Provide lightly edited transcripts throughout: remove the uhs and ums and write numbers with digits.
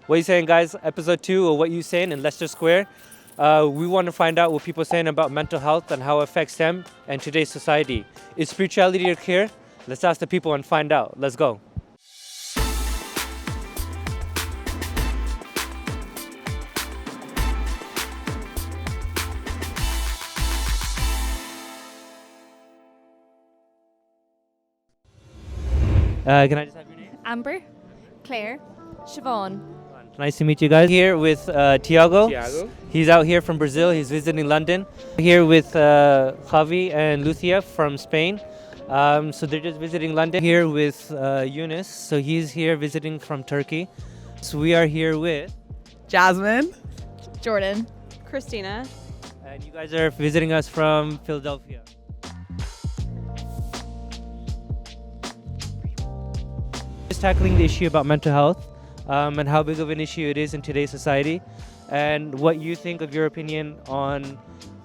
What You Saying, guys? Episode 2 of What You Saying in Leicester Square. We want to find out what people are saying about mental health and how it affects them and today's society. Is spirituality a cure? Let's ask the people and find out. Let's go. Can I just have your name? Amber, Claire, Siobhan. Nice to meet you guys. Here with Tiago. He's out here from Brazil. He's visiting London. Here with Javi and Lucia from Spain. So they're just visiting London. Here with Yunus. So he's here visiting from Turkey. So we are here with Jasmine, Jordan. Christina. and you guys are visiting us from Philadelphia. Just tackling the issue about mental health and how big of an issue it is in today's society, and what you think of your opinion on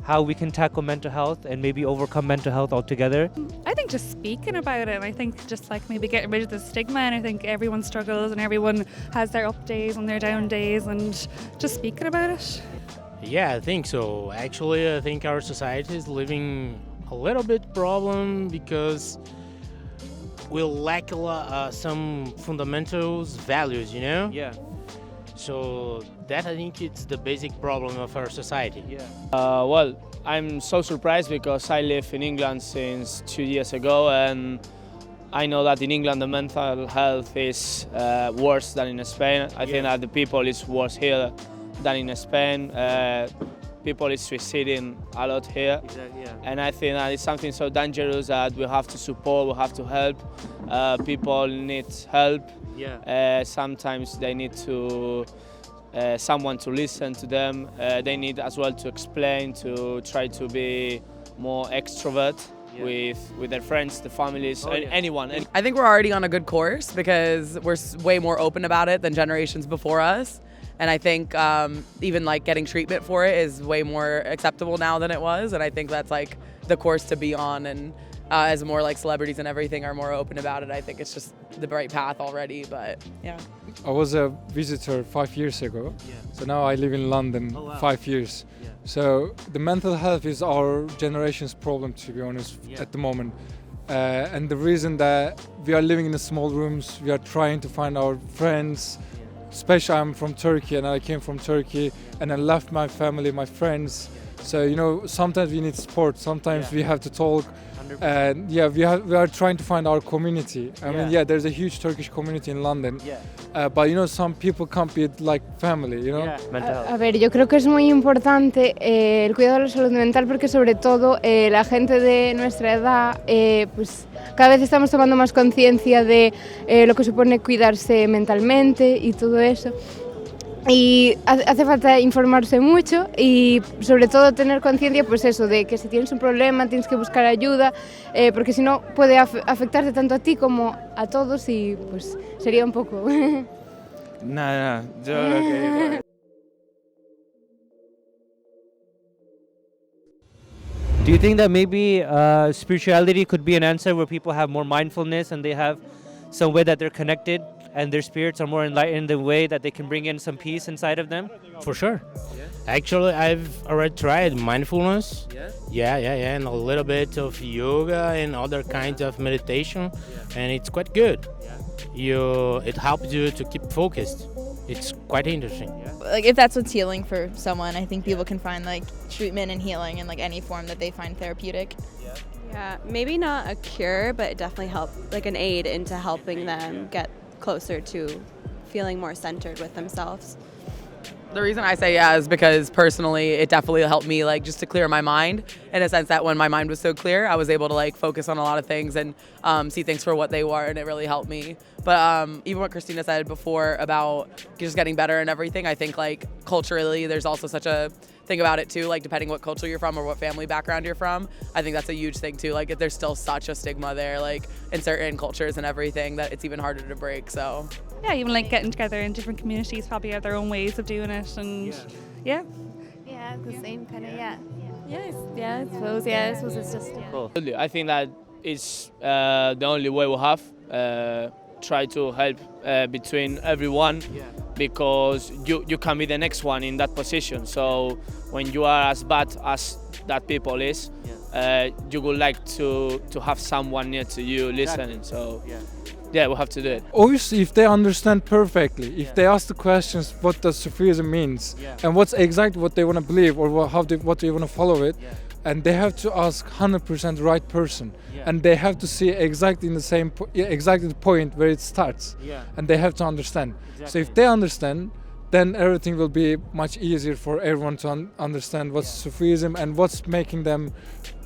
how we can tackle mental health and maybe overcome mental health altogether. I think just speaking about it, I think just like maybe getting rid of the stigma, and I think everyone struggles and everyone has their up days and their down days, and just speaking about it. Yeah, I think so. Actually, I think our society is living a little bit problem because we lack some fundamentals values, you know? Yeah. So that I think it's the basic problem of our society. Yeah. Well, I'm so surprised because I live in England since 2 years ago, and I know that in England the mental health is worse than in Spain. I think that the people is worse here than in Spain. People is suiciding a lot here. Exactly, yeah. And I think that it's something so dangerous that we have to support, we have to help. People need help. Yeah. Sometimes they need to someone to listen to them. They need as well to explain, to try to be more extrovert with their friends, the families, anyone. And I think we're already on a good course because we're way more open about it than generations before us. And I think even like getting treatment for it is way more acceptable now than it was. And I think that's like the course to be on. And as more like celebrities and everything are more open about it, I think it's just the right path already. But yeah. I was a visitor 5 years ago. Yeah. So now I live in London 5 years. Yeah. So the mental health is our generation's problem, to be honest, at the moment. And the reason that we are living in the small rooms, we are trying to find our friends. Especially I'm from Turkey and I came from Turkey and I left my family, my friends. So, you know, sometimes we need support, sometimes we have to talk. 100%. And we are trying to find our community. I mean, there's a huge Turkish community in London. But, you know, some people can't be like family, you know? A ver, yo creo que es muy importante el cuidado de la salud mental porque sobre todo la gente de nuestra edad, pues cada vez estamos tomando más conciencia de lo que supone cuidarse mentalmente y todo eso. Y hace falta informarse mucho y sobre todo tener conciencia pues eso, de que si tienes un problema tienes que buscar ayuda porque si no puede afectarte tanto a ti como a todos y pues sería un poco... no, yo creo que... Do you think that maybe spirituality could be an answer where people have more mindfulness and they have some way that they're connected and their spirits are more enlightened in a way that they can bring in some peace inside of them? For sure. Actually, I've already tried mindfulness. Yeah, and a little bit of yoga and other kinds of meditation, and it's quite good. It helps you to keep focused. It's quite interesting. Like if that's what's healing for someone, I think people can find like treatment and healing in like any form that they find therapeutic. Yeah, maybe not a cure, but it definitely helps, like an aid into helping them get closer to feeling more centered with themselves. The reason I say yeah is because personally it definitely helped me like just to clear my mind in a sense that when my mind was so clear I was able to like focus on a lot of things and see things for what they were, and it really helped me. But even what Christina said before about just getting better and everything, I think like culturally there's also such a thing about it too, like depending what culture you're from or what family background you're from, I think that's a huge thing too. Like there's still such a stigma there, like in certain cultures and everything, that it's even harder to break. So Yeah, even like getting together in different communities probably have their own ways of doing it, and Yeah, the same kind of I suppose it's just Cool. I think that it's the only way we have. try to help between everyone, because you can be the next one in that position. So when you are as bad as that people is, you would like to have someone near to you listening. So yeah, we have to do it. Obviously, if they understand perfectly, if they ask the questions, what does Sufism means, and what's exactly what they want to believe, or what they want to follow it, and they have to ask 100% right person, and they have to see exactly in the same exactly the point where it starts, and they have to understand. So if they understand, then everything will be much easier for everyone to understand what's Sufism and what's making them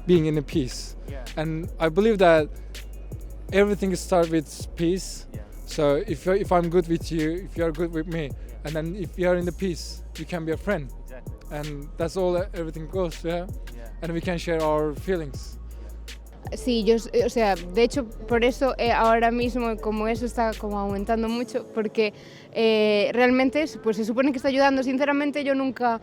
being in a peace. And I believe that everything starts with peace. So if I'm good with you, if you're good with me, and then if we are in the peace, we can be a friend. And that's all everything goes, and we can share our feelings. Sí, o sea, de hecho, por eso ahora mismo, como eso está como aumentando mucho, porque realmente pues se supone que está ayudando. Sinceramente, yo nunca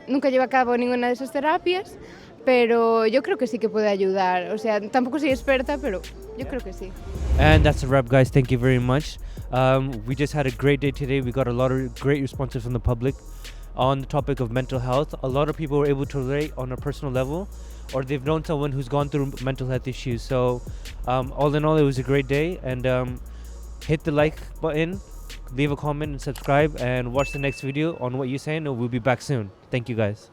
llevo a cabo ninguna de esas terapias, pero yo creo que sí que puede ayudar. O sea, tampoco soy experta, pero yo creo que sí. And that's a wrap, guys. Thank you very much. We just had a great day today. We got a lot of great responses from the public on the topic of mental health. A lot of people were able to relate on a personal level, or they've known someone who's gone through mental health issues. So all in all, it was a great day. And hit the like button, leave a comment and subscribe, and watch the next video on What You Saying. We'll be back soon. Thank you, guys.